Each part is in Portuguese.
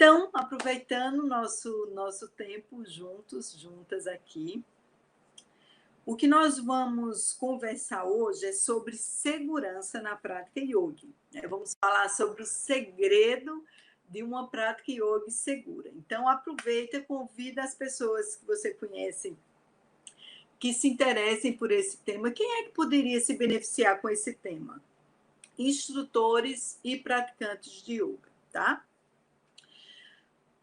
Então, aproveitando nosso tempo juntas aqui, o que nós vamos conversar hoje é sobre segurança na prática yoga, né? Vamos falar sobre o segredo de uma prática yoga segura. Então, aproveita e convida as pessoas que você conhece que se interessem por esse tema. Quem é que poderia se beneficiar com esse tema? Instrutores e praticantes de yoga, tá?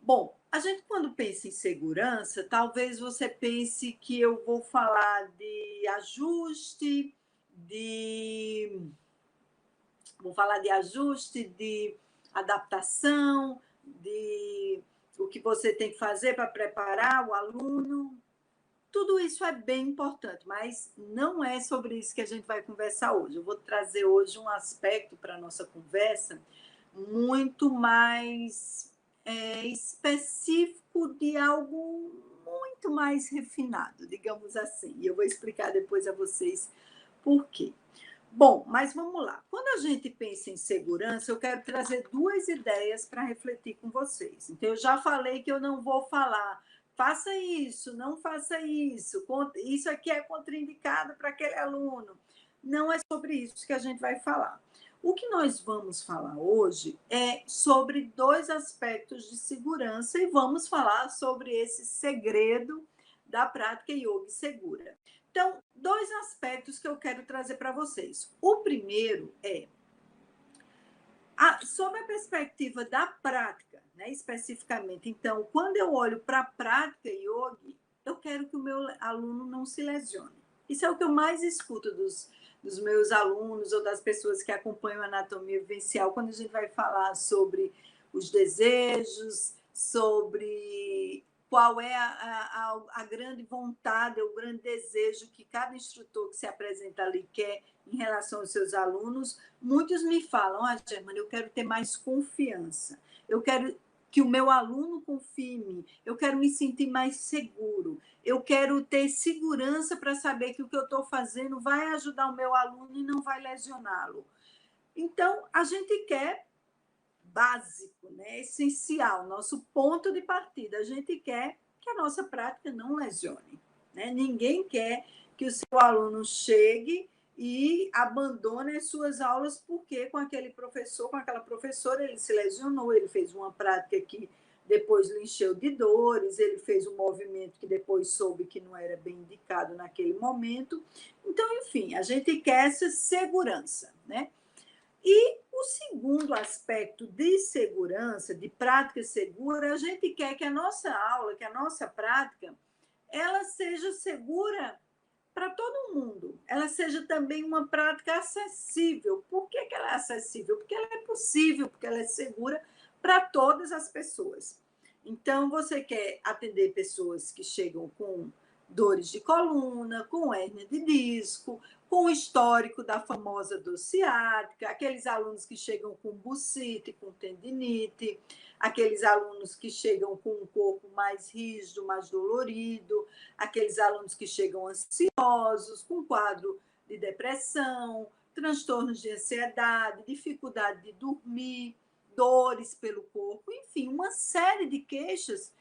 Bom, a gente quando pensa em segurança, talvez você pense que eu vou falar de ajuste, de vou falar de ajuste, de adaptação, de o que você tem que fazer para preparar o aluno. Tudo isso é bem importante, mas não é sobre isso que a gente vai conversar hoje. Eu vou trazer hoje um aspecto para a nossa conversa muito mais específico de algo muito mais refinado, digamos assim. E eu vou explicar depois a vocês por quê. Bom, mas vamos lá. Quando a gente pensa em segurança, eu quero trazer duas ideias para refletir com vocês. Então, eu já falei que eu não vou falar, faça isso, não faça isso, isso aqui é contraindicado para aquele aluno. Não é sobre isso que a gente vai falar. O que nós vamos falar hoje é sobre dois aspectos de segurança e vamos falar sobre esse segredo da prática yoga segura. Então, dois aspectos que eu quero trazer para vocês. O primeiro é sobre a perspectiva da prática, né, especificamente. Então, quando eu olho para a prática yoga, eu quero que o meu aluno não se lesione. Isso é o que eu mais escuto dos meus alunos ou das pessoas que acompanham a anatomia vivencial, quando a gente vai falar sobre os desejos, sobre qual é a grande vontade, o grande desejo que cada instrutor que se apresenta ali quer em relação aos seus alunos. Muitos me falam, Germana, eu quero ter mais confiança, eu quero que o meu aluno confie em mim, eu quero me sentir mais seguro, eu quero ter segurança para saber que o que eu estou fazendo vai ajudar o meu aluno e não vai lesioná-lo. Então, a gente quer básico, né? Essencial, nosso ponto de partida. A gente quer que a nossa prática não lesione, né? Ninguém quer que o seu aluno chegue e abandone as suas aulas porque com aquele professor, com aquela professora, ele se lesionou, ele fez uma prática que depois lhe encheu de dores, ele fez um movimento que depois soube que não era bem indicado naquele momento. Então, enfim, a gente quer essa segurança, né? E o segundo aspecto de segurança, de prática segura, a gente quer que a nossa aula, que a nossa prática, ela seja segura para todo mundo. Ela seja também uma prática acessível. Por que ela é acessível? Porque ela é possível, porque ela é segura para todas as pessoas. Então, você quer atender pessoas que chegam com dores de coluna, com hérnia de disco, com o histórico da famosa dor ciática, aqueles alunos que chegam com bursite, com tendinite, aqueles alunos que chegam com um corpo mais rígido, mais dolorido, aqueles alunos que chegam ansiosos, com quadro de depressão, transtornos de ansiedade, dificuldade de dormir, dores pelo corpo, enfim, uma série de queixas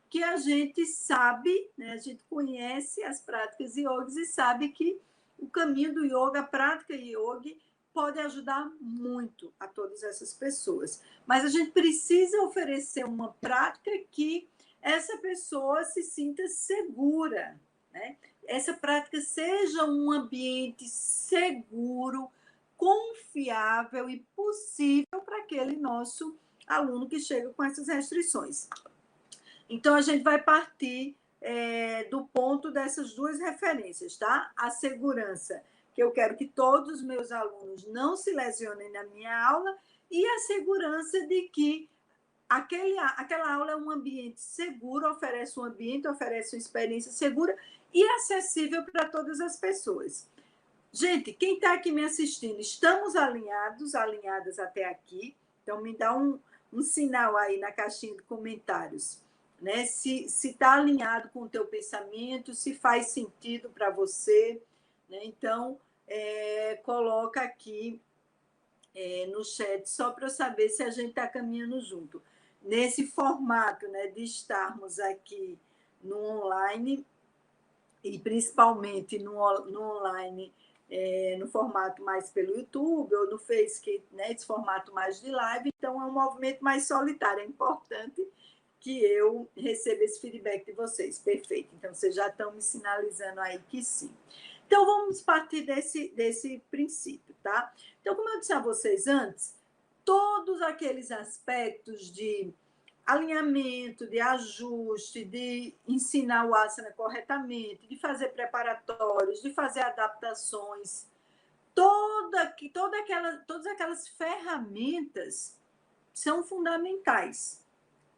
que a gente sabe, né, a gente conhece as práticas yogas e sabe que o caminho do yoga, a prática yoga, pode ajudar muito a todas essas pessoas. Mas a gente precisa oferecer uma prática que essa pessoa se sinta segura, né? Essa prática seja um ambiente seguro, confiável e possível para aquele nosso aluno que chega com essas restrições. Então, a gente vai partir do ponto dessas duas referências, tá? A segurança, que eu quero que todos os meus alunos não se lesionem na minha aula, e a segurança de que aquela aula é um ambiente seguro, oferece um ambiente, oferece uma experiência segura e acessível para todas as pessoas. Gente, quem está aqui me assistindo, estamos alinhados, alinhadas até aqui? Então, me dá um sinal aí na caixinha de comentários, né? Se está alinhado com o teu pensamento, se faz sentido para você, né? Então, coloca aqui no chat, só para eu saber se a gente está caminhando junto. nesse formato, né, de estarmos aqui no online, e principalmente no online, no formato mais pelo YouTube ou no Facebook, né, esse formato mais de live, então é um movimento mais solitário. É importante que eu receba esse feedback de vocês. Perfeito. Então, vocês já estão me sinalizando aí que sim. Então, vamos partir desse princípio, tá? Então, como eu disse a vocês antes, todos aqueles aspectos de alinhamento, de ajuste, de ensinar o asana corretamente, de fazer preparatórios, de fazer adaptações, todas aquelas ferramentas são fundamentais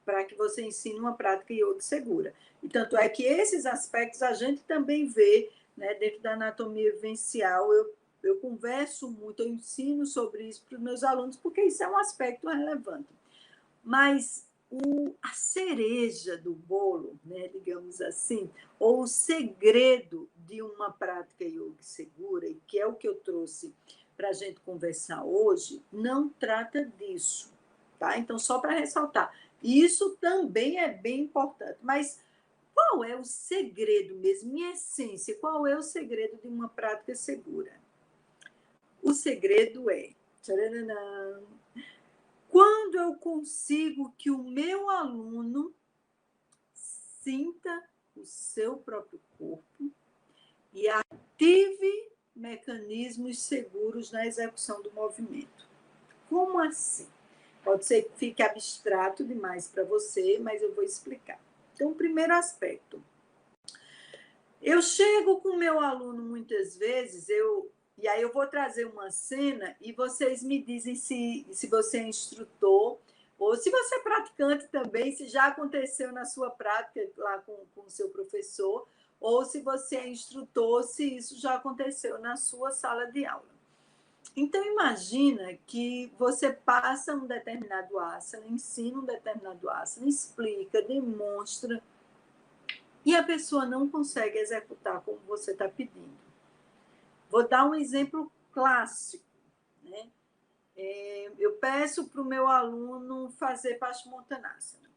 para que você ensine uma prática yoga segura. E tanto é que esses aspectos a gente também vê, né, dentro da anatomia vivencial. Eu converso muito, eu ensino sobre isso para os meus alunos, porque isso é um aspecto relevante. Mas a cereja do bolo, né, digamos assim, ou o segredo de uma prática yoga segura, e que é o que eu trouxe para a gente conversar hoje, não trata disso, tá? Então, só para ressaltar, isso também é bem importante, mas qual é o segredo mesmo, em essência, qual é o segredo de uma prática segura? O segredo é... Tcharanã, quando eu consigo que o meu aluno sinta o seu próprio corpo e ative mecanismos seguros na execução do movimento. Como assim? Pode ser que fique abstrato demais para você, mas eu vou explicar. Então, o primeiro aspecto. Eu chego com o meu aluno muitas vezes, e aí eu vou trazer uma cena e vocês me dizem se você é instrutor ou se você é praticante também, se já aconteceu na sua prática lá com o seu professor, ou se você é instrutor, se isso já aconteceu na sua sala de aula. Então, imagina que você passa um determinado asana, ensina um determinado asana, explica, demonstra, e a pessoa não consegue executar como você está pedindo. Vou dar um exemplo clássico, né? Eu peço para o meu aluno fazer Paschimottanasana.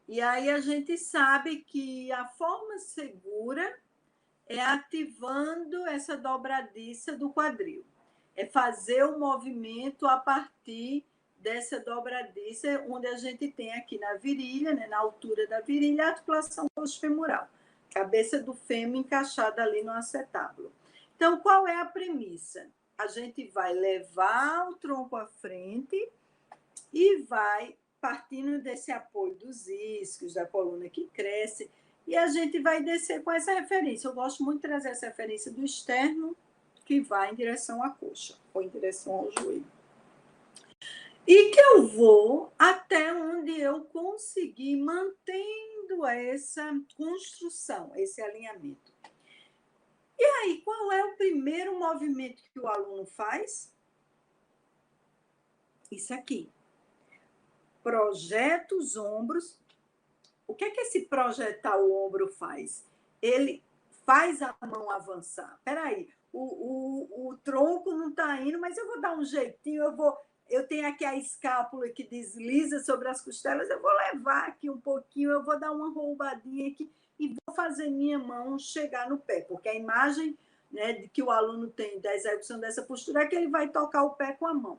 E aí a gente sabe que a forma segura é ativando essa dobradiça do quadril. É fazer o movimento a partir dessa dobradiça, onde a gente tem aqui na virilha, né, na altura da virilha, a articulação femoral. Cabeça do fêmur encaixada ali no acetábulo. Então, qual é a premissa? A gente vai levar o tronco à frente e vai, partindo desse apoio dos isquios, da coluna que cresce, e a gente vai descer com essa referência. Eu gosto muito de trazer essa referência do externo, que vai em direção à coxa, ou em direção ao joelho. E que eu vou até onde eu conseguir, mantendo essa construção, esse alinhamento. E aí, qual é o primeiro movimento que o aluno faz? Isso aqui. Projeta os ombros. O que é que esse projetar o ombro faz? Ele faz a mão avançar. Espera aí, o tronco não está indo, mas eu vou dar um jeitinho, eu tenho aqui a escápula que desliza sobre as costelas, eu vou levar aqui um pouquinho, eu vou dar uma roubadinha aqui e vou fazer minha mão chegar no pé, porque a imagem, né, de que o aluno tem da execução dessa postura é que ele vai tocar o pé com a mão.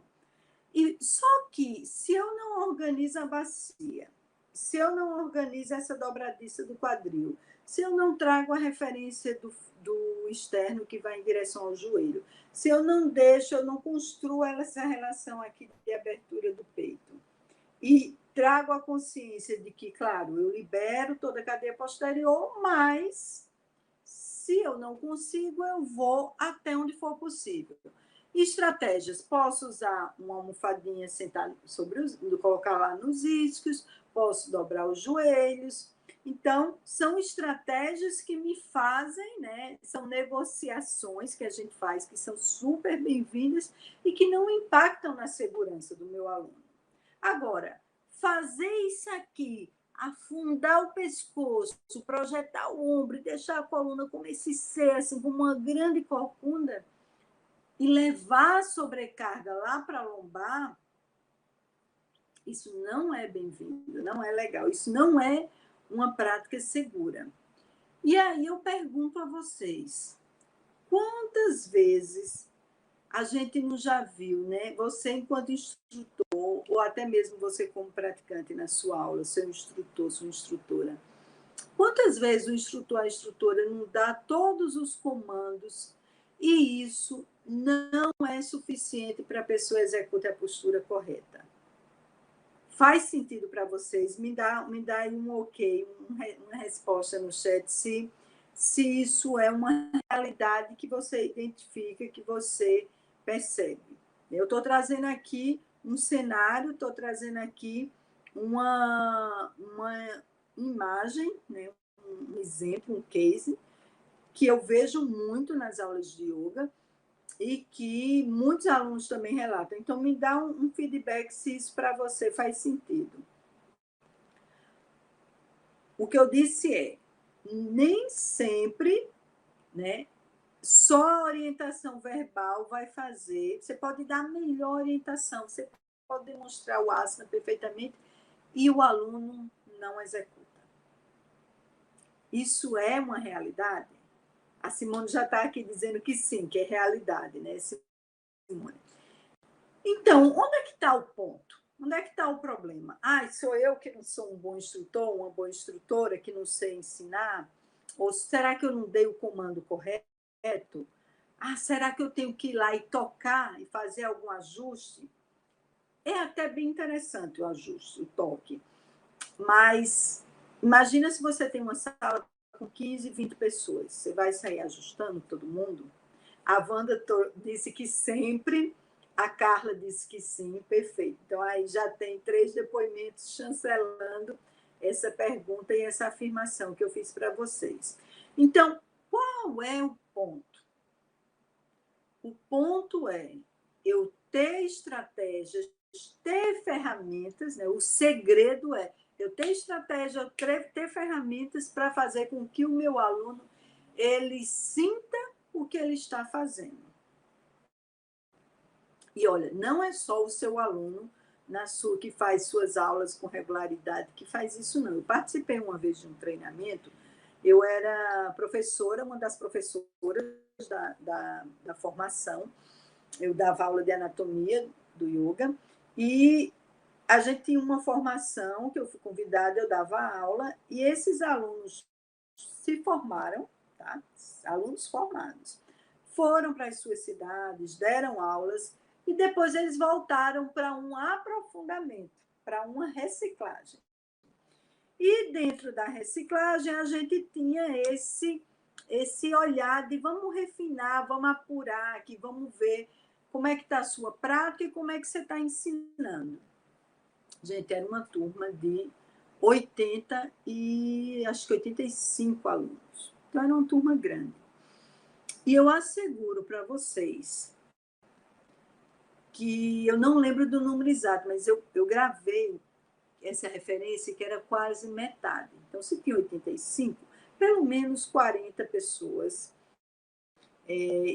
E só que, se eu não organizo a bacia, se eu não organizo essa dobradiça do quadril, se eu não trago a referência do externo que vai em direção ao joelho, se eu não deixo, eu não construo essa relação aqui de abertura do peito, e trago a consciência de que, claro, eu libero toda a cadeia posterior, mas se eu não consigo, eu vou até onde for possível. Estratégias, posso usar uma almofadinha, sentar sobre colocar lá nos isquios, posso dobrar os joelhos. Então, são estratégias que me fazem, né? São negociações que a gente faz, que são super bem-vindas e que não impactam na segurança do meu aluno. Agora, fazer isso aqui, afundar o pescoço, projetar o ombro e deixar a coluna como esse ser, assim, como uma grande corcunda, e levar a sobrecarga lá para a lombar, Isso não é bem-vindo, não é legal, isso não é uma prática segura. E aí eu pergunto a vocês, quantas vezes a gente não já viu, né? Você enquanto instrutor, ou até mesmo você como praticante na sua aula, seu instrutor, sua instrutora, quantas vezes o instrutor, a instrutora não dá todos os comandos e isso não é suficiente para a pessoa executar a postura correta? Faz sentido para vocês? Me dá aí um ok, uma resposta no chat, se isso é uma realidade que você identifica, que você percebe. Eu estou trazendo aqui um cenário, estou trazendo aqui uma imagem, né? Um exemplo, um case, que eu vejo muito nas aulas de yoga, e que muitos alunos também relatam. Então, me dá um feedback se isso para você faz sentido. O que eu disse é, nem sempre, né, só a orientação verbal vai fazer. Você pode dar a melhor orientação, você pode demonstrar o asana perfeitamente e o aluno não executa. Isso é uma realidade? A Simone já está aqui dizendo que sim, que é realidade, né, Simone? Então, onde é que está o ponto? Onde é que está o problema? Sou eu que não sou um bom instrutor, uma boa instrutora, que não sei ensinar? Ou será que eu não dei o comando correto? Será que eu tenho que ir lá e tocar e fazer algum ajuste? É até bem interessante o ajuste, o toque. Mas imagina se você tem uma sala com 15, 20 pessoas. Você vai sair ajustando todo mundo? A Wanda disse que sempre, a Carla disse que sim, perfeito. Então, aí já tem 3 depoimentos chancelando essa pergunta e essa afirmação que eu fiz para vocês. Então, qual é o ponto? O ponto é eu ter estratégias, ter ferramentas, né? O segredo é eu ter estratégia, ter ferramentas para fazer com que o meu aluno ele sinta o que ele está fazendo. E olha, não é só o seu aluno que faz suas aulas com regularidade que faz isso, não. Eu participei uma vez de um treinamento, eu era professora, uma das professoras da formação, eu dava aula de anatomia do yoga, e a gente tinha uma formação que eu fui convidada, eu dava aula, e esses alunos se formaram, tá? Alunos formados, foram para as suas cidades, deram aulas, e depois eles voltaram para um aprofundamento, para uma reciclagem. E dentro da reciclagem, a gente tinha esse olhar de vamos refinar, vamos apurar aqui, vamos ver como é que está a sua prática e como é que você está ensinando. Gente, era uma turma de 80 e acho que 85 alunos. Então, era uma turma grande. E eu asseguro para vocês que eu não lembro do número exato, mas eu gravei essa referência que era quase metade. Então, se tinha 85, pelo menos 40 pessoas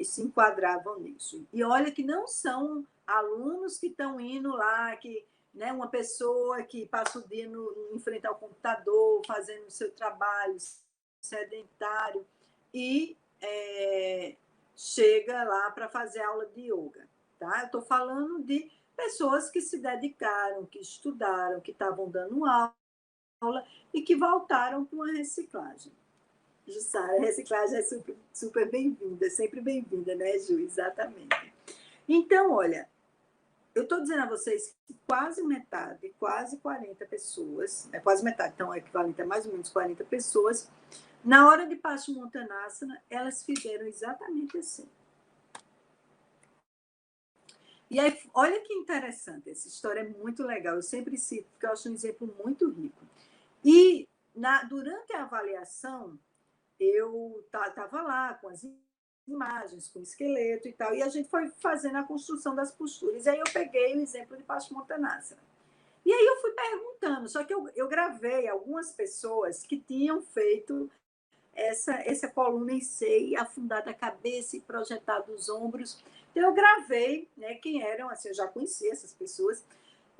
se enquadravam nisso. E olha que não são alunos que estão indo lá, que, né, uma pessoa que passa o dia em frente ao computador, fazendo o seu trabalho sedentário, e chega lá para fazer aula de yoga. Tá? Eu estou falando de pessoas que se dedicaram, que estudaram, que estavam dando aula e que voltaram para uma reciclagem. Jussara, a reciclagem é super, super bem-vinda, sempre bem-vinda, né, Ju? Exatamente. Então, olha, eu estou dizendo a vocês que quase metade, quase 40 pessoas, quase metade, então é equivalente a mais ou menos 40 pessoas, na hora de Paschimottanasana, elas fizeram exatamente assim. E aí, olha que interessante, essa história é muito legal, eu sempre cito, porque eu acho um exemplo muito rico. E durante a avaliação, eu estava lá com as imagens, com o esqueleto e tal, e a gente foi fazendo a construção das posturas. E aí eu peguei o exemplo de Paschimottanasana. E aí eu fui perguntando, só que eu gravei algumas pessoas que tinham feito essa coluna em C, e afundado a cabeça e projetado os ombros. Então eu gravei, né, quem eram, assim, eu já conhecia essas pessoas,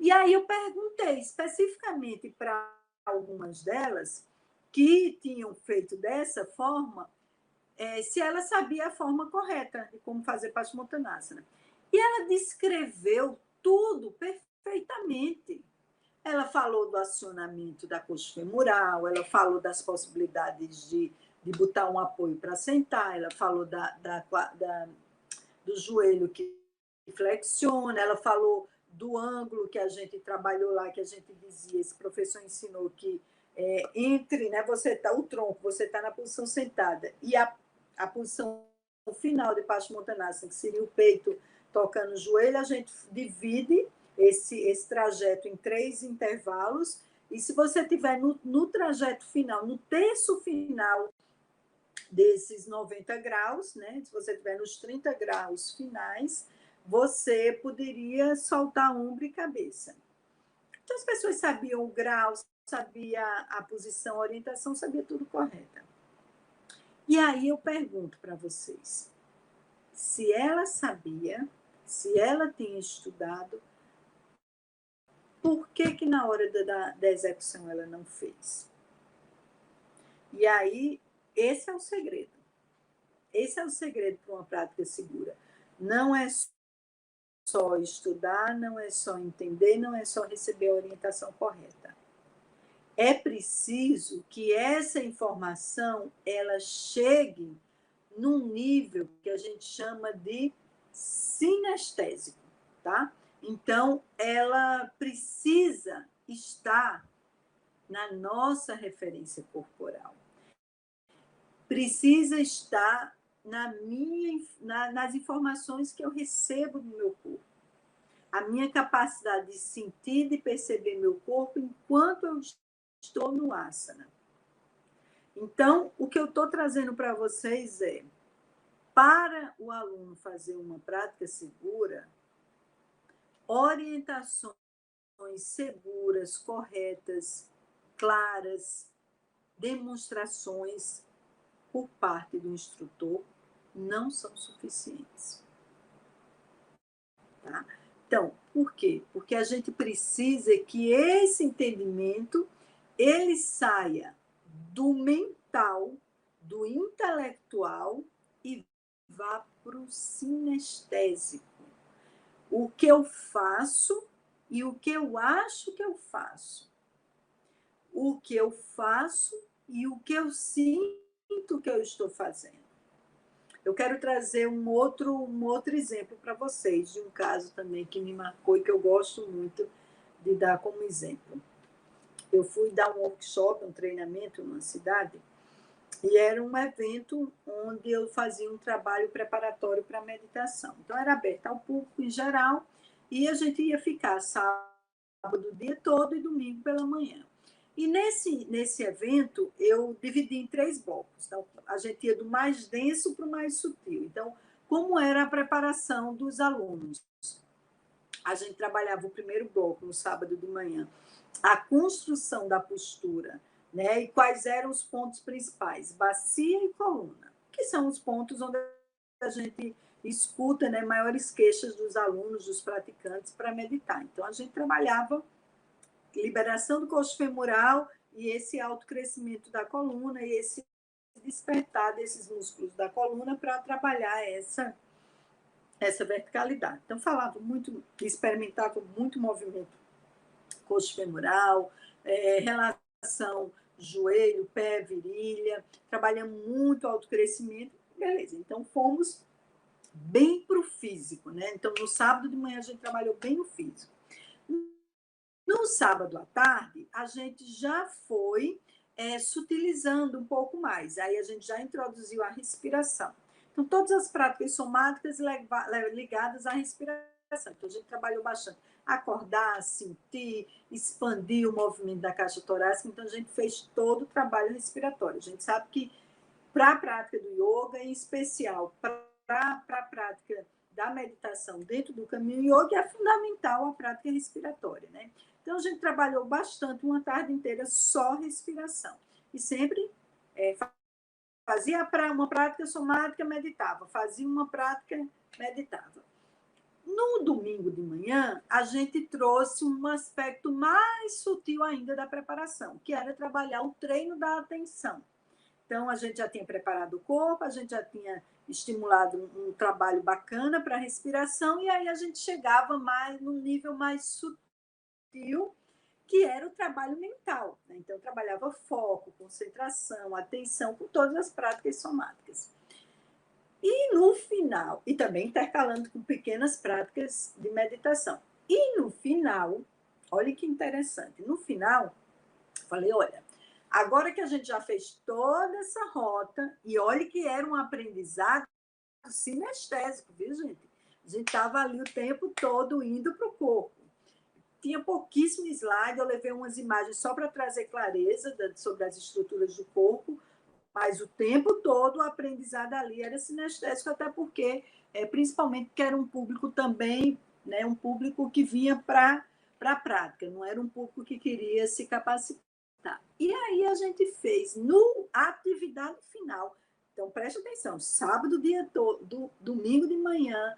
E aí eu perguntei especificamente para algumas delas que tinham feito dessa forma, se ela sabia a forma correta de como fazer Paschimottanasana. E ela descreveu tudo perfeitamente. Ela falou do acionamento da coxa femoral, ela falou das possibilidades de botar um apoio para sentar, ela falou do joelho que flexiona, ela falou do ângulo que a gente trabalhou lá, que a gente dizia, esse professor ensinou que entre, né, o tronco, você está na posição sentada, e a posição final de Paschimottanasana, que seria o peito tocando o joelho, a gente divide esse trajeto em 3 intervalos, e se você estiver no trajeto final, no terço final desses 90 graus, né? Se você estiver nos 30 graus finais, você poderia soltar ombro e cabeça. Então, as pessoas sabiam o grau, sabia a posição, a orientação, sabia tudo correta. E aí eu pergunto para vocês, se ela sabia, se ela tinha estudado, por que na hora da execução ela não fez? E aí, esse é o segredo. Esse é o segredo para uma prática segura. Não é só estudar, não é só entender, não é só receber a orientação correta. É preciso que essa informação ela chegue num nível que a gente chama de sinestésico, tá? Então, ela precisa estar na nossa referência corporal. Precisa estar nas informações que eu recebo do meu corpo. A minha capacidade de sentir, de perceber meu corpo enquanto eu estou no asana. Então, o que eu estou trazendo para vocês é, para o aluno fazer uma prática segura, orientações seguras, corretas, claras, demonstrações por parte do instrutor não são suficientes. Tá? Então, por quê? Porque a gente precisa que esse entendimento ele saia do mental, do intelectual e vá para o sinestésico. O que eu faço e o que eu acho que eu faço. O que eu faço e o que eu sinto que eu estou fazendo. Eu quero trazer um outro exemplo para vocês, de um caso também que me marcou e que eu gosto muito de dar como exemplo. Eu fui dar um workshop, um treinamento numa cidade, e era um evento onde eu fazia um trabalho preparatório para meditação. Então, era aberto ao público em geral, e a gente ia ficar sábado o dia todo e domingo pela manhã. E nesse evento, eu dividi em 3 blocos. Então, a gente ia do mais denso para o mais sutil. Então, como era a preparação dos alunos? A gente trabalhava o primeiro bloco, no sábado de manhã, a construção da postura, né? E quais eram os pontos principais? Bacia e coluna, que são os pontos onde a gente escuta, né, maiores queixas dos alunos, dos praticantes, para meditar. Então, a gente trabalhava liberação do coxo femoral e esse autocrescimento da coluna e esse despertar desses músculos da coluna para trabalhar essa verticalidade. Então, falava muito, experimentava muito movimento coxo femoral, relação joelho, pé, virilha, trabalhamos muito autocrescimento, beleza. Então, fomos bem para o físico, né? Então, no sábado de manhã, a gente trabalhou bem no físico. No sábado à tarde, a gente já foi sutilizando um pouco mais. Aí a gente já introduziu a respiração. Então, todas as práticas somáticas ligadas à respiração. Então, a gente trabalhou bastante. Acordar, sentir, expandir o movimento da caixa torácica. Então, a gente fez todo o trabalho respiratório. A gente sabe que para a prática do yoga, em especial para a prática da meditação dentro do caminho yoga, é fundamental a prática respiratória, né? Então, a gente trabalhou bastante, uma tarde inteira, só respiração. E sempre fazia uma prática somática, meditava. Fazia uma prática, meditava. No domingo de manhã, a gente trouxe um aspecto mais sutil ainda da preparação, que era trabalhar o treino da atenção. Então, a gente já tinha preparado o corpo, a gente já tinha estimulado um trabalho bacana para a respiração, e aí a gente chegava mais num nível mais sutil, que era o trabalho mental, né? Então, trabalhava foco, concentração, atenção, com todas as práticas somáticas. E no final, e também intercalando com pequenas práticas de meditação. E no final, olha que interessante, no final, falei, olha, agora que a gente já fez toda essa rota, e olha que era um aprendizado sinestésico, viu, gente? A gente estava ali o tempo todo indo para o corpo. Tinha pouquíssimo slide, eu levei umas imagens só para trazer clareza sobre as estruturas do corpo, mas o tempo todo o aprendizado ali era sinestésico, até porque, principalmente porque era um público também, né, um público que vinha para a prática, não era um público que queria se capacitar. E aí a gente fez no atividade final. Então, preste atenção, sábado, dia todo, domingo de manhã,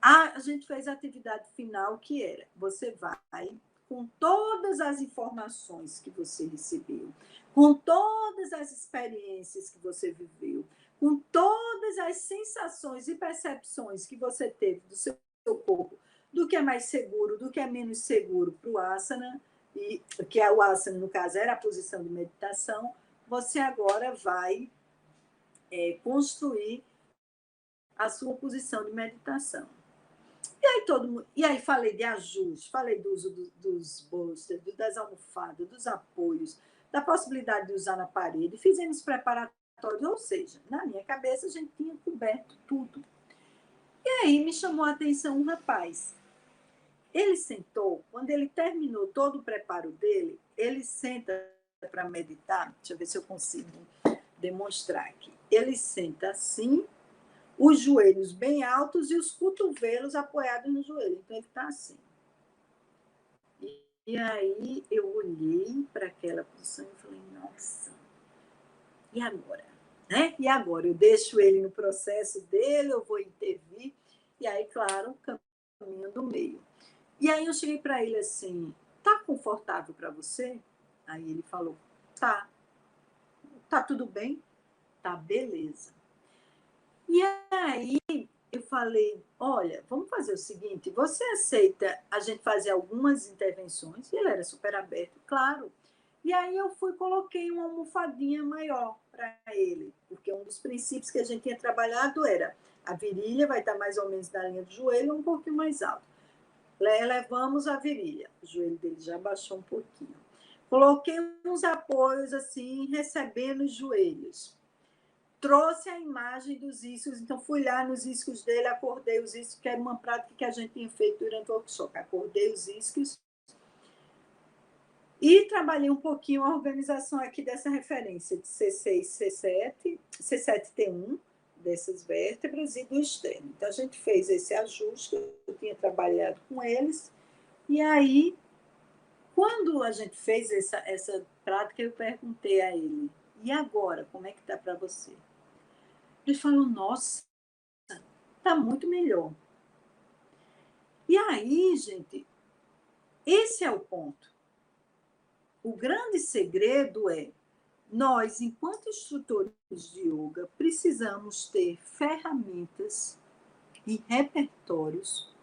a gente fez a atividade final, que era, você vai com todas as informações que você recebeu, com todas as experiências que você viveu, com todas as sensações e percepções que você teve do seu corpo, do que é mais seguro, do que é menos seguro para o asana, e que é o asana, no caso, era a posição de meditação, você agora vai construir a sua posição de meditação. E aí falei de ajuste, falei do uso dos bolsters, das almofadas, dos apoios, da possibilidade de usar na parede. Fizemos preparatórios, ou seja, na minha cabeça a gente tinha coberto tudo. E aí me chamou a atenção um rapaz. Ele sentou, quando ele terminou todo o preparo dele, ele senta para meditar. Deixa eu ver se eu consigo demonstrar aqui. Ele senta assim, os joelhos bem altos e os cotovelos apoiados no joelho. Então, ele está assim. E aí, eu olhei para aquela posição e falei, nossa, e agora? Né? E agora? Eu deixo ele no processo dele, eu vou intervir. E aí, claro, caminho do meio. E aí, eu cheguei para ele assim, tá confortável para você? Aí ele falou, tá. Tá tudo bem? Tá, beleza. E aí, eu falei, olha, vamos fazer o seguinte, você aceita a gente fazer algumas intervenções? E ele era super aberto, claro. E aí eu fui coloquei uma almofadinha maior para ele, porque um dos princípios que a gente tinha trabalhado era a virilha vai estar mais ou menos na linha do joelho, um pouquinho mais alto. Elevamos a virilha, o joelho dele já baixou um pouquinho. Coloquei uns apoios assim, recebendo os joelhos. Trouxe a imagem dos isquios, então fui lá nos isquios dele, acordei os isquios, que era uma prática que a gente tinha feito durante o workshop. Acordei os isquios e trabalhei um pouquinho a organização aqui dessa referência de C6, C7, C7T1, dessas vértebras e do externo. Então, a gente fez esse ajuste, eu tinha trabalhado com eles, e aí, quando a gente fez essa prática, eu perguntei a ele, e agora, como é que está para você? Ele falou, nossa, está muito melhor. E aí, gente, esse é o ponto. O grande segredo é, nós, enquanto instrutores de yoga, precisamos ter ferramentas e repertórios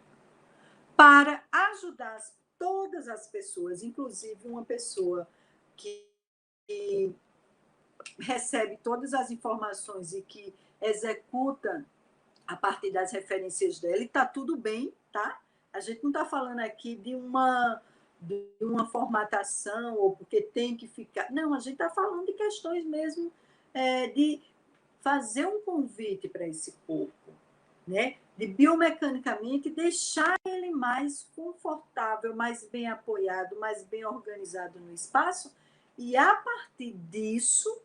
para ajudar todas as pessoas, inclusive uma pessoa que recebe todas as informações e que executa a partir das referências dela, e está tudo bem, tá? A gente não está falando aqui de uma formatação, ou porque tem que ficar. Não, a gente está falando de questões mesmo de fazer um convite para esse corpo, né? De biomecanicamente deixar ele mais confortável, mais bem apoiado, mais bem organizado no espaço, e a partir disso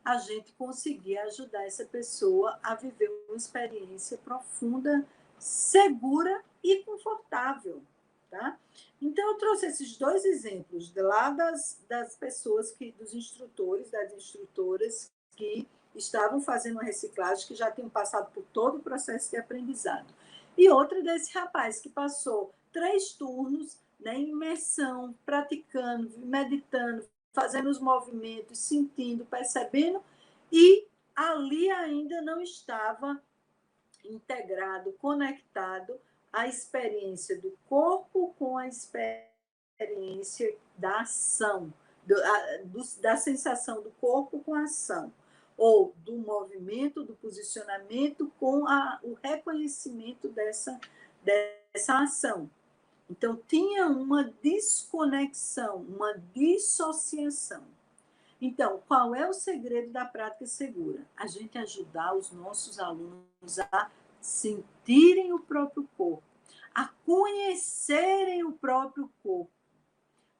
a gente conseguir ajudar essa pessoa a viver uma experiência profunda, segura e confortável, tá? Então, eu trouxe esses dois exemplos de lá das pessoas, dos instrutores, das instrutoras que estavam fazendo a reciclagem, que já tinham passado por todo o processo de aprendizado. E outra desse rapaz que passou 3 turnos, né, em imersão, praticando, meditando, fazendo os movimentos, sentindo, percebendo, e ali ainda não estava integrado, conectado à experiência do corpo com a experiência da ação, da sensação do corpo com a ação, ou do movimento, do posicionamento com o reconhecimento dessa ação. Então, tinha uma desconexão, uma dissociação. Então, qual é o segredo da prática segura? A gente ajudar os nossos alunos a sentirem o próprio corpo, a conhecerem o próprio corpo,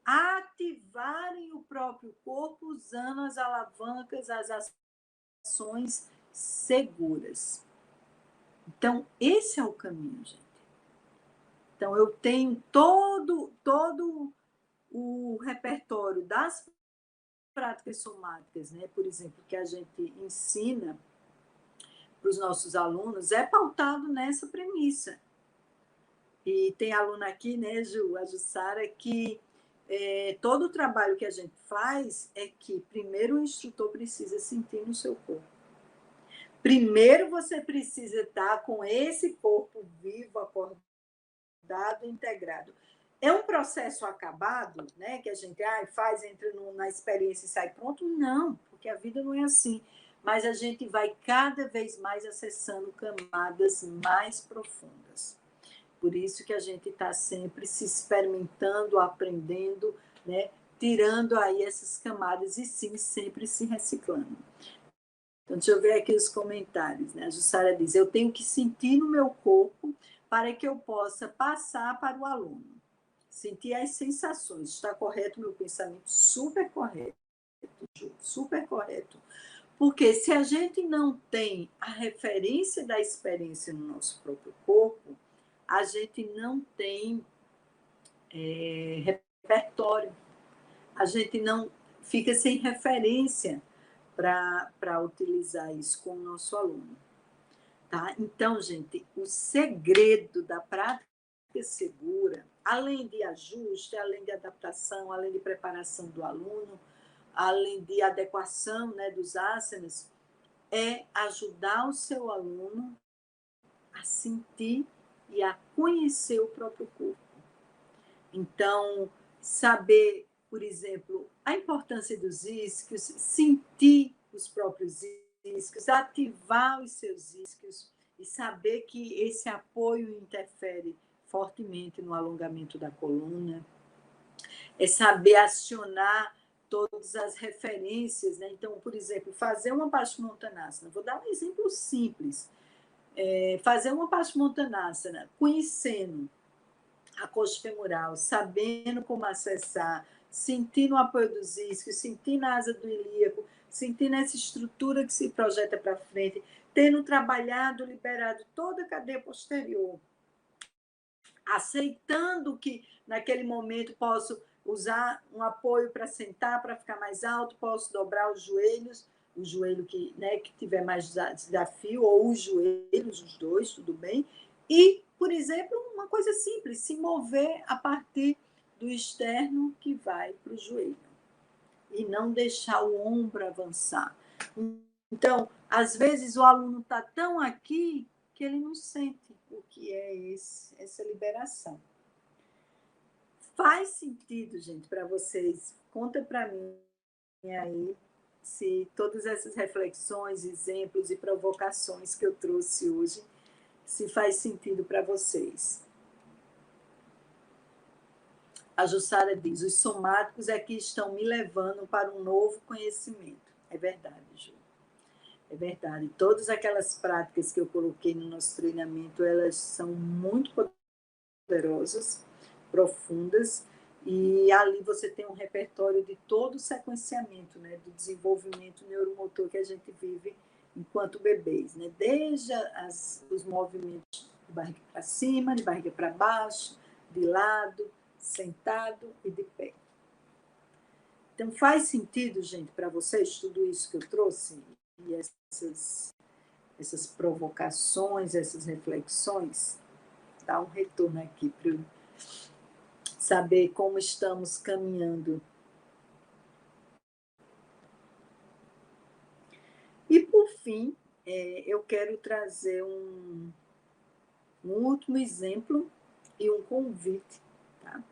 a ativarem o próprio corpo usando as alavancas, as ações seguras. Então, esse é o caminho, gente. Então, eu tenho todo o repertório das práticas somáticas, né? Por exemplo, que a gente ensina para os nossos alunos, é pautado nessa premissa. E tem aluna aqui, né, Ju, a Jussara, que todo o trabalho que a gente faz é que primeiro o instrutor precisa sentir no seu corpo. Primeiro você precisa estar com esse corpo vivo, acordado, integrado. É um processo acabado, né, que a gente faz, entra na experiência e sai pronto? Não, porque a vida não é assim. Mas a gente vai cada vez mais acessando camadas mais profundas. Por isso que a gente está sempre se experimentando, aprendendo, né, tirando aí essas camadas e sim, sempre se reciclando. Então, deixa eu ver aqui os comentários, né? A Jussara diz, eu tenho que sentir no meu corpo para que eu possa passar para o aluno. Sentir as sensações. Está correto meu pensamento? Super correto, Ju, super correto. Porque se a gente não tem a referência da experiência no nosso próprio corpo, a gente não tem repertório. A gente não fica sem referência para utilizar isso com o nosso aluno. Tá? Então, gente, o segredo da prática segura, além de ajuste, além de adaptação, além de preparação do aluno, além de adequação, né, dos asanas, é ajudar o seu aluno a sentir e a conhecer o próprio corpo. Então, saber, por exemplo, a importância dos isquios, sentir os próprios isquios, ativar os seus isquios e saber que esse apoio interfere fortemente no alongamento da coluna. É saber acionar todas as referências, né? Então, por exemplo, fazer uma Paschimottanasana. Vou dar um exemplo simples. Fazer uma Paschimottanasana conhecendo a coxa femoral, sabendo como acessar, sentindo o apoio dos isquios, sentindo a asa do ilíaco, sentindo essa estrutura que se projeta para frente, tendo trabalhado, liberado toda a cadeia posterior, aceitando que naquele momento posso usar um apoio para sentar, para ficar mais alto, posso dobrar os joelhos, o joelho que, né, que tiver mais desafio, ou os joelhos, os dois, tudo bem. E, por exemplo, uma coisa simples, se mover a partir do externo que vai para o joelho. E não deixar o ombro avançar. Então, às vezes o aluno está tão aqui que ele não sente o que é essa liberação. Faz sentido, gente, para vocês? Conta para mim aí se todas essas reflexões, exemplos e provocações que eu trouxe hoje, se faz sentido para vocês. A Jussara diz, os somáticos é que estão me levando para um novo conhecimento. É verdade, Ju. É verdade. Todas aquelas práticas que eu coloquei no nosso treinamento, elas são muito poderosas, profundas, e ali você tem um repertório de todo o sequenciamento, né, do desenvolvimento neuromotor que a gente vive enquanto bebês, né, desde os movimentos de barriga para cima, de barriga para baixo, de lado, sentado e de pé. Então, faz sentido, gente, para vocês tudo isso que eu trouxe e essas provocações, essas reflexões? dar um retorno aqui para eu saber como estamos caminhando. E, por fim, eu quero trazer um último exemplo e um convite. Tá?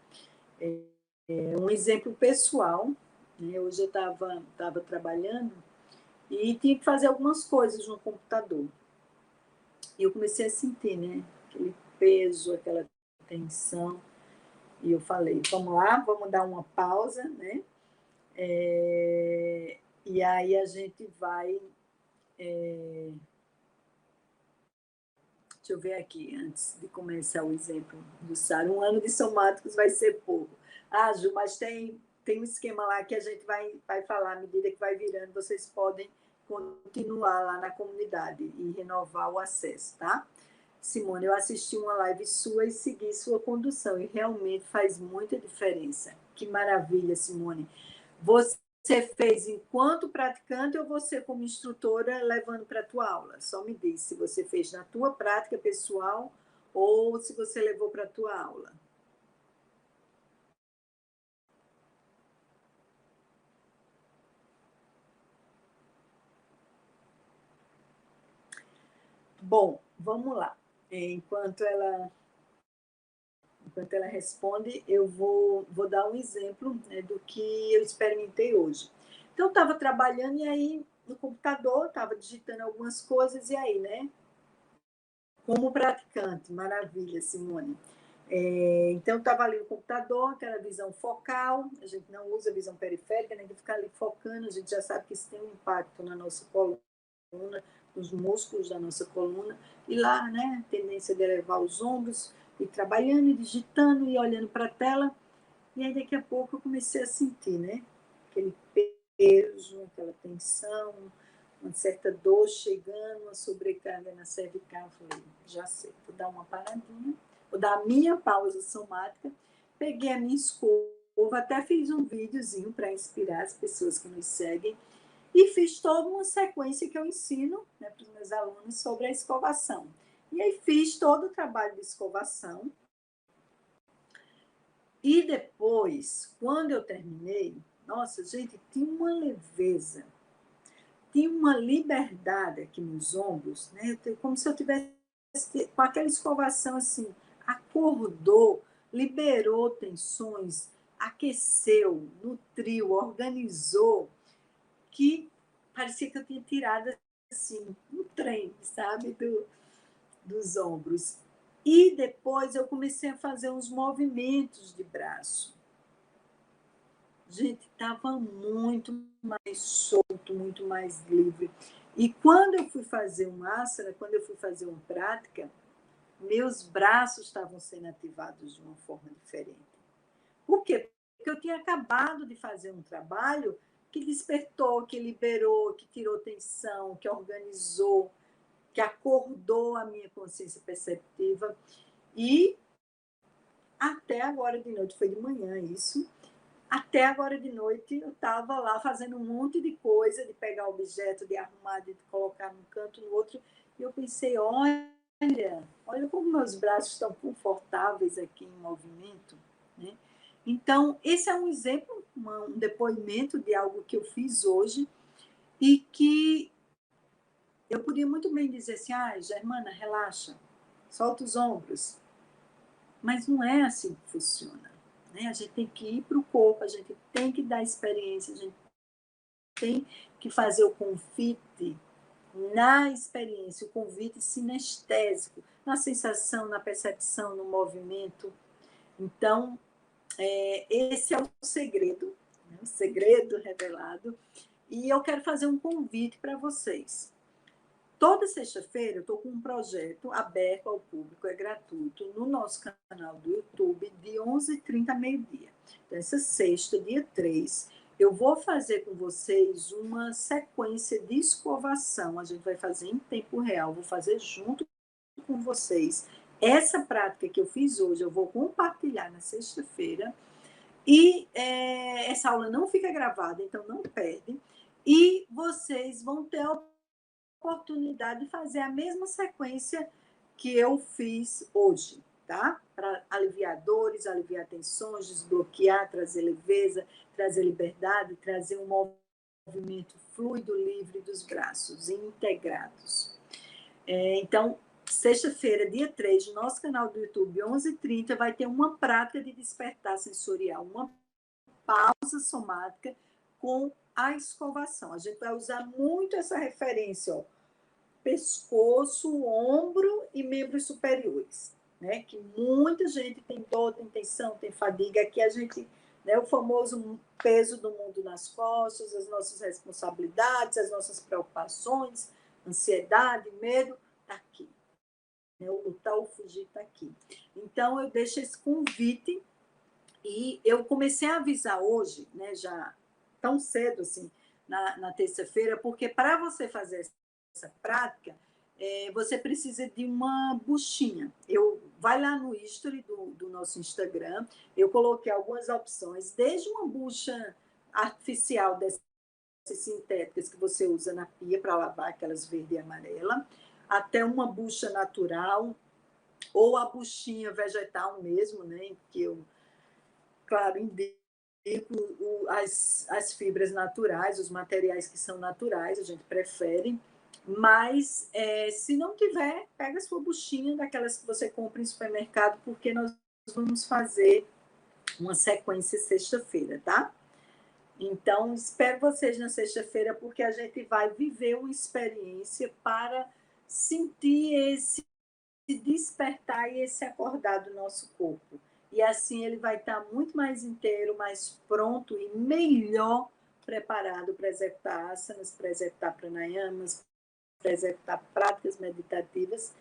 Um exemplo pessoal. Né? Hoje eu estava trabalhando e tinha que fazer algumas coisas no computador. E eu comecei a sentir, né? Aquele peso, aquela tensão. E eu falei, vamos lá, vamos dar uma pausa, né? E aí a gente vai... Deixa eu ver aqui, antes de começar o exemplo do SAR. 1 ano de somáticos vai ser pouco. Ah, Ju, mas tem um esquema lá que a gente vai falar à medida que vai virando. Vocês podem continuar lá na comunidade e renovar o acesso, tá? Simone, eu assisti uma live sua e segui sua condução, e realmente faz muita diferença. Que maravilha, Simone. Você fez enquanto praticante ou você como instrutora levando para a tua aula? Só me diz se você fez na tua prática pessoal ou se você levou para a tua aula. Bom, vamos lá. Enquanto ela responde, eu vou dar um exemplo, né, do que eu experimentei hoje. Então, eu estava trabalhando e aí no computador, estava digitando algumas coisas e aí, né? Como praticante, maravilha, Simone. Então, estava ali no computador, aquela visão focal, a gente não usa visão periférica, nem de ficar ali focando, a gente já sabe que isso tem um impacto na nossa coluna, nos músculos da nossa coluna, e lá, né, a tendência de elevar os ombros, e trabalhando, e digitando, e olhando para a tela, e aí daqui a pouco eu comecei a sentir, né, aquele peso, aquela tensão, uma certa dor chegando, uma sobrecarga na cervical. Eu falei, já sei, vou dar uma paradinha, vou dar a minha pausa somática, peguei a minha escova, até fiz um videozinho para inspirar as pessoas que nos seguem, e fiz toda uma sequência que eu ensino, né, para os meus alunos sobre a escovação. E aí fiz todo o trabalho de escovação, e depois, quando eu terminei, nossa, gente, tinha uma leveza, tinha uma liberdade aqui nos ombros, né? Como se eu tivesse com aquela escovação assim, acordou, liberou tensões, aqueceu, nutriu, organizou, que parecia que eu tinha tirado assim, um trem, sabe, dos ombros. E depois eu comecei a fazer uns movimentos de braço. Gente, estava muito mais solto, muito mais livre. E quando eu fui fazer um asana, quando eu fui fazer uma prática, meus braços estavam sendo ativados de uma forma diferente. Por quê? Porque eu tinha acabado de fazer um trabalho que despertou, que liberou, que tirou tensão, que organizou, que acordou a minha consciência perceptiva. E até agora de noite, foi de manhã isso, até agora de noite eu estava lá fazendo um monte de coisa, de pegar objeto, de arrumar, de colocar num canto, no outro, e eu pensei, olha como meus braços estão confortáveis aqui em movimento, né? Então, esse é um exemplo, um depoimento de algo que eu fiz hoje e que eu podia muito bem dizer assim, Germana, relaxa, solta os ombros. Mas não é assim que funciona. Né? A gente tem que ir para o corpo, a gente tem que dar experiência, a gente tem que fazer o convite na experiência, o convite sinestésico, na sensação, na percepção, no movimento. Então, esse é o segredo, né? O segredo revelado. E eu quero fazer um convite para vocês. Toda sexta-feira eu estou com um projeto aberto ao público, é gratuito, no nosso canal do YouTube, de 11h30 a meio-dia. Então, essa sexta, dia 3, eu vou fazer com vocês uma sequência de escovação. A gente vai fazer em tempo real, vou fazer junto com vocês. Essa prática que eu fiz hoje, eu vou compartilhar na sexta-feira. E essa aula não fica gravada, então não perde. E vocês vão ter a oportunidade de fazer a mesma sequência que eu fiz hoje, tá? Para aliviar dores, aliviar tensões, desbloquear, trazer leveza, trazer liberdade, trazer um movimento fluido, livre dos braços, integrados. Então, sexta-feira, dia 3, no nosso canal do YouTube, 11h30, vai ter uma prática de despertar sensorial, uma pausa somática com a escovação. A gente vai usar muito essa referência, ó, pescoço, ombro e membros superiores, né? Que muita gente tem dor, tem tensão, tem fadiga, aqui a gente, né, o famoso peso do mundo nas costas, as nossas responsabilidades, as nossas preocupações, ansiedade, medo, tá aqui. Né? O lutar ou fugir tá aqui. Então, eu deixo esse convite e eu comecei a avisar hoje, né, já tão cedo assim, na terça-feira, porque para você fazer essa prática, você precisa de uma buchinha. Vai lá no history do nosso Instagram, eu coloquei algumas opções, desde uma bucha artificial dessas sintéticas que você usa na pia para lavar, aquelas verde e amarela, até uma bucha natural, ou a buchinha vegetal mesmo, né? Que eu, claro, indico as fibras naturais, os materiais que são naturais, a gente prefere. Mas, se não tiver, pega a sua buchinha daquelas que você compra em supermercado, porque nós vamos fazer uma sequência sexta-feira, tá? Então, espero vocês na sexta-feira, porque a gente vai viver uma experiência para sentir esse despertar e esse acordar do nosso corpo. E assim ele vai estar muito mais inteiro, mais pronto e melhor preparado para executar asanas, para executar pranayamas, para executar práticas meditativas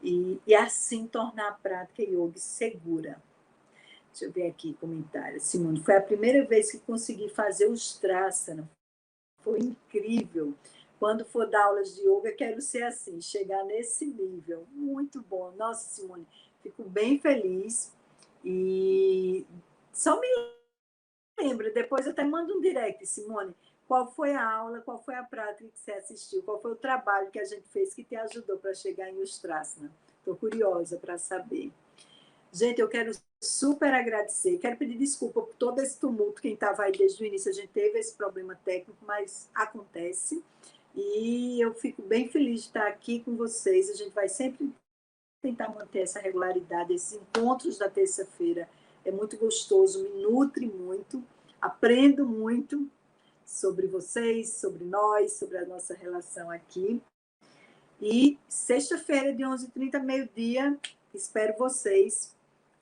e assim tornar a prática yoga segura. Deixa eu ver aqui comentário. Simone, foi a primeira vez que consegui fazer o Ustrasana. Foi incrível. Quando for dar aulas de yoga, quero ser assim, chegar nesse nível. Muito bom. Nossa, Simone, fico bem feliz. E só me lembra, depois eu até mando um direct, Simone, qual foi a aula, qual foi a prática que você assistiu, qual foi o trabalho que a gente fez que te ajudou para chegar em Ustrasana. Estou curiosa para saber. Gente, eu quero super agradecer, quero pedir desculpa por todo esse tumulto, quem estava aí desde o início, a gente teve esse problema técnico, mas acontece, e eu fico bem feliz de estar aqui com vocês, a gente vai sempre tentar manter essa regularidade, esses encontros da terça-feira, é muito gostoso, me nutre muito, aprendo muito sobre vocês, sobre nós, sobre a nossa relação aqui, e sexta-feira de 11h30, meio-dia, espero vocês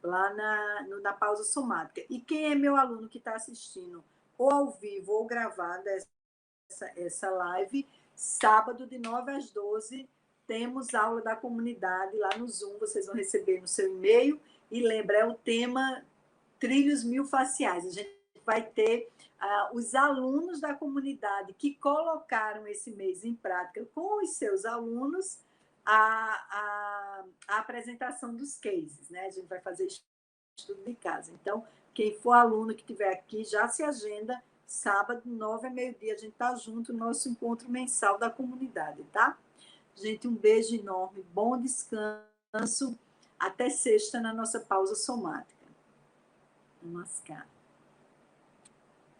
lá na pausa somática. E quem é meu aluno que está assistindo ou ao vivo ou gravada essa live, sábado de 9 às 12, temos aula da comunidade lá no Zoom, vocês vão receber no seu e-mail, e lembra, é o tema Trilhos Miofasciais. A gente vai ter os alunos da comunidade que colocaram esse mês em prática com os seus alunos a apresentação dos cases, né? A gente vai fazer estudo de casa. Então, quem for aluno que estiver aqui, já se agenda, sábado, 9 a meio-dia, a gente está junto no nosso encontro mensal da comunidade, tá? Gente, um beijo enorme, bom descanso, até sexta na nossa pausa somática. Namaskar.